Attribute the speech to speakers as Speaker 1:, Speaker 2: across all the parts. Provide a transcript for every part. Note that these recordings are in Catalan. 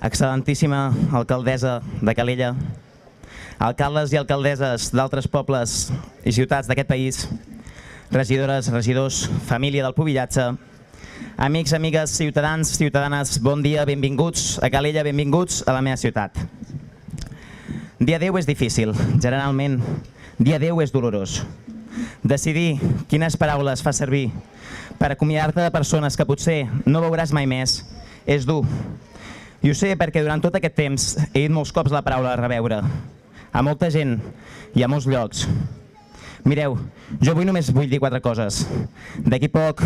Speaker 1: excel·lentíssima alcaldessa de Calella, alcaldes i alcaldesses d'altres pobles i ciutats d'aquest país, regidores, regidors, família del Pubillatge, amics, amigues, ciutadans, ciutadanes, bon dia, benvinguts a Calella, benvinguts a la meva ciutat. Dia 10 és difícil, generalment dia 10 és dolorós. Decidir quines paraules fas servir per acomiadar-te de persones que potser no veuràs mai més és dur. I ho sé perquè durant tot aquest temps he dit molts cops la paraula reveure, a molta gent i a molts llocs. Mireu, jo avui només vull dir 4 coses. D'aquí poc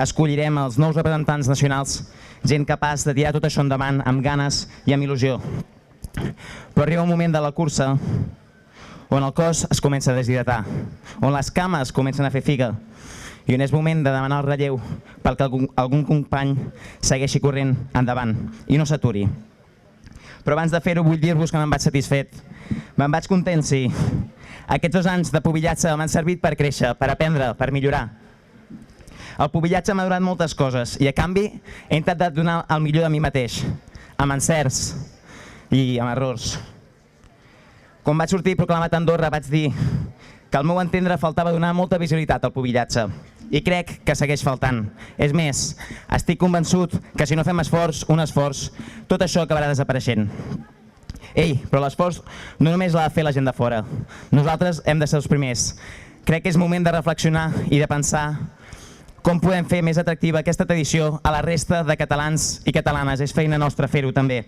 Speaker 1: escollirem els nous representants nacionals, gent capaç de tirar tot això endavant amb ganes i amb il·lusió. Però arriba un moment de la cursa on el cos es comença a deshidratar, on les cames comencen a fer figa i on és moment de demanar el relleu perquè algun company segueixi corrent endavant i no s'aturi. Però abans de fer-ho vull dir-vos que me'n vaig satisfet, me'n vaig content, sí. Aquests 2 anys de Pubillatge m'han servit per créixer, per aprendre, per millorar. El Pubillatge m'ha donat moltes coses i a canvi he intentat donar el millor de mi mateix, amb encerts i amb errors. Quan vaig sortir proclamat a Andorra vaig dir que al meu entendre faltava donar molta visibilitat al Pubillatge i crec que segueix faltant. És més, estic convençut que si no fem un esforç, tot això acabarà desapareixent. Ei, però l'esforç no només l'ha de fer la gent de fora. Nosaltres hem de ser els primers. Crec que és moment de reflexionar i de pensar com podem fer més atractiva aquesta tradició a la resta de catalans i catalanes. És feina nostra fer-ho també.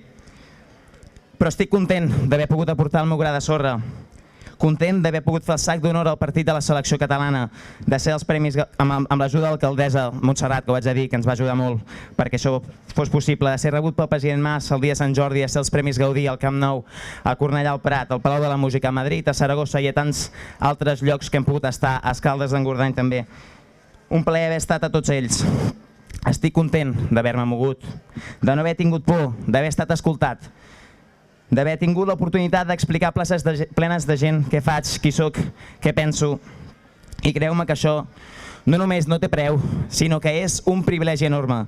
Speaker 1: Però estic content d'haver pogut aportar el meu gra de sorra, content d'haver pogut fer el sac d'honor al partit de la selecció catalana, de ser els premis amb l'ajuda de l'alcaldessa Montserrat, que ho haig de dir, que ens va ajudar molt perquè això fos possible, de ser rebut pel president Mas el dia de Sant Jordi, de ser els Premis Gaudí al Camp Nou, a Cornellà al Prat, al Palau de la Música, a Madrid, a Saragossa i a tants altres llocs que hem pogut estar, a Escaldes d'Engordany també. Un plaer haver estat a tots ells. Estic content d'haver-me mogut, de no haver tingut por, d'haver estat escoltat, d'haver tingut l'oportunitat d'explicar places plenes de gent què faig, qui sóc, què penso. I creu-me que això no només no té preu, sinó que és un privilegi enorme.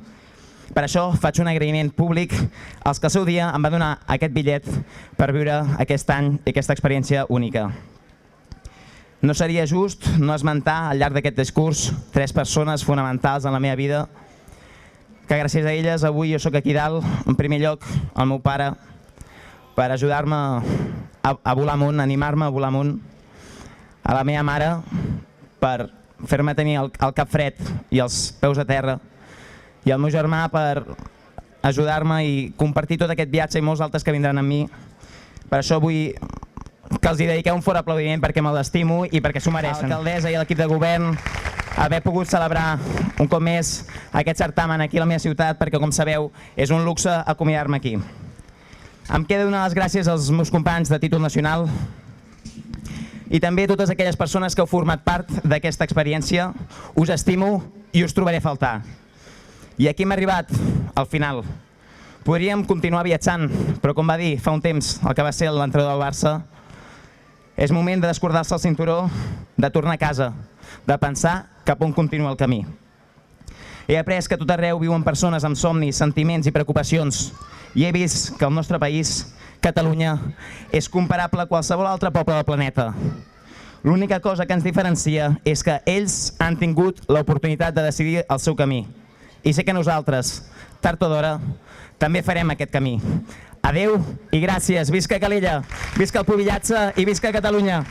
Speaker 1: Per això faig un agraïment públic als que al seu dia em van donar aquest bitllet per viure aquest any i aquesta experiència única. No seria just no esmentar al llarg d'aquest discurs 3 persones fonamentals en la meva vida, que gràcies a elles avui jo sóc aquí dalt, en primer lloc el meu pare, per ajudar-me a volar amunt, animar-me a volar amunt, a la meva mare per fer-me tenir el cap fred i els peus a terra, i al meu germà per ajudar-me i compartir tot aquest viatge i molts altres que vindran amb mi. Per això vull que els dediqueu un fort aplaudiment perquè me'l estimo i perquè s'ho mereixen. A l'alcaldessa i a l'equip de govern haver pogut celebrar un cop més aquest certamen aquí a la meva ciutat perquè, com sabeu, és un luxe acomiadar-me aquí. Em queda donar les gràcies als meus companys de títol nacional i també a totes aquelles persones que heu format part d'aquesta experiència. Us estimo i us trobaré a faltar. I aquí hem arribat, al final. Podríem continuar viatjant, però com va dir fa un temps el que va ser l'entrenador del Barça, és moment de descordar-se el cinturó, de tornar a casa, de pensar cap on continua el camí. He après que a tot arreu viuen persones amb somnis, sentiments i preocupacions i he vist que el nostre país, Catalunya, és comparable a qualsevol altre poble del planeta. L'única cosa que ens diferencia és que ells han tingut l'oportunitat de decidir el seu camí. I sé que nosaltres, tard o d'hora, també farem aquest camí. Adeu i gràcies. Visca Calella, visca el Pubillatge i visca Catalunya.